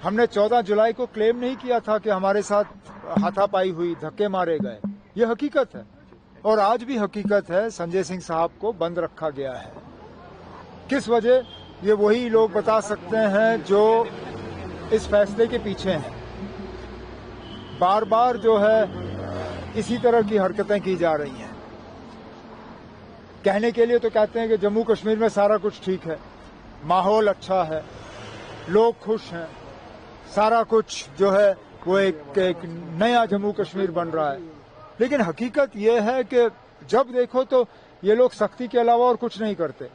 हमने 14 जुलाई को क्लेम नहीं किया था कि हमारे साथ हाथापाई हुई, धक्के मारे गए। ये हकीकत है और आज भी हकीकत है। संजय सिंह साहब को बंद रखा गया है। किस वजह, ये वही लोग बता सकते हैं जो इस फैसले के पीछे हैं। बार बार जो है इसी तरह की हरकतें की जा रही हैं। कहने के लिए तो कहते हैं कि जम्मू कश्मीर में सारा कुछ ठीक है, माहौल अच्छा है, लोग खुश हैं, सारा कुछ जो है वो एक नया जम्मू कश्मीर बन रहा है। लेकिन हकीकत ये है कि जब देखो तो ये लोग सख्ती के अलावा और कुछ नहीं करते।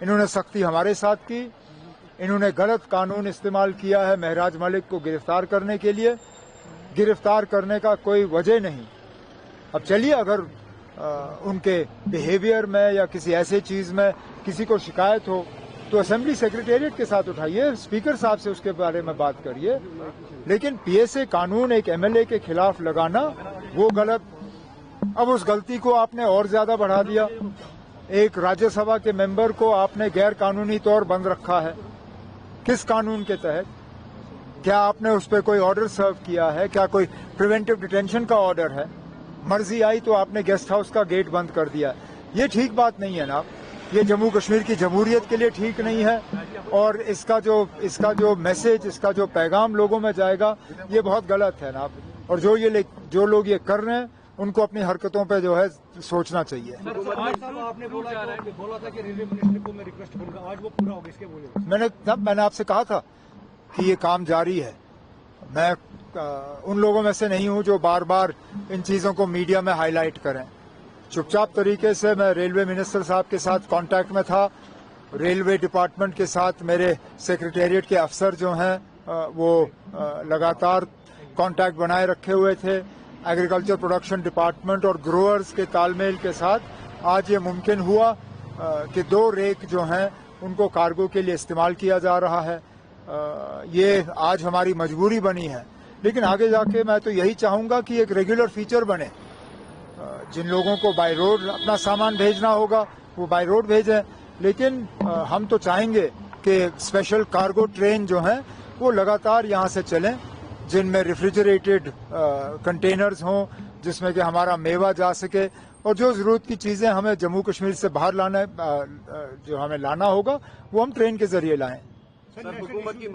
इन्होंने सख्ती हमारे साथ की, इन्होंने गलत कानून इस्तेमाल किया है महराज मलिक को गिरफ्तार करने के लिए। गिरफ्तार करने का कोई वजह नहीं। अब चलिए, अगर उनके बिहेवियर में या किसी ऐसे चीज में किसी को शिकायत हो तो असेंबली सेक्रेटेरिएट के साथ उठाइए, स्पीकर साहब से उसके बारे में बात करिए। लेकिन पीएसए कानून एक एमएलए के खिलाफ लगाना वो गलत। अब उस गलती को आपने और ज्यादा बढ़ा दिया। एक राज्यसभा के मेंबर को आपने गैर कानूनी तौर बंद रखा है। किस कानून के तहत? क्या आपने उस पर कोई ऑर्डर सर्व किया है? क्या कोई प्रिवेंटिव डिटेंशन का ऑर्डर है? मर्जी आई तो आपने गेस्ट हाउस का गेट बंद कर दिया। ये ठीक बात नहीं है ना। ये जम्मू कश्मीर की जमहूरियत के लिए ठीक नहीं है और इसका जो मैसेज, इसका जो पैगाम लोगों में जाएगा, ये बहुत गलत है ना। और जो लोग ये कर रहे हैं उनको अपनी हरकतों पे जो है सोचना चाहिए। आपने बोला था कि रेलवे मिनिस्टर को मैं रिक्वेस्ट करूंगा, आज वो पूरा हो गया, इसके बोले। मैंने आपसे कहा था कि ये काम जारी है। मैं उन लोगों में से नहीं हूं जो बार बार इन चीजों को मीडिया में हाईलाइट करें। चुपचाप तरीके से मैं रेलवे मिनिस्टर साहब के साथ कांटेक्ट में था। रेलवे डिपार्टमेंट के साथ मेरे सेक्रेटेरिएट के अफसर जो हैं वो लगातार कांटेक्ट बनाए रखे हुए थे। एग्रीकल्चर प्रोडक्शन डिपार्टमेंट और ग्रोअर्स के तालमेल के साथ आज ये मुमकिन हुआ कि 2 रेक जो हैं उनको कार्गो के लिए इस्तेमाल किया जा रहा है। ये आज हमारी मजबूरी बनी है, लेकिन आगे जाके मैं तो यही चाहूंगा कि एक रेगुलर फीचर बने। जिन लोगों को बाय रोड अपना सामान भेजना होगा वो बाय रोड भेजें, लेकिन हम तो चाहेंगे कि स्पेशल कार्गो ट्रेन जो हैं वो लगातार यहाँ से चलें, जिनमें रेफ्रिजरेटेड कंटेनर्स हों, जिसमें कि हमारा मेवा जा सके और जो जरूरत की चीजें हमें जम्मू कश्मीर से बाहर जो हमें लाना होगा वो हम ट्रेन के जरिए लाएं। सर, हुकूमत की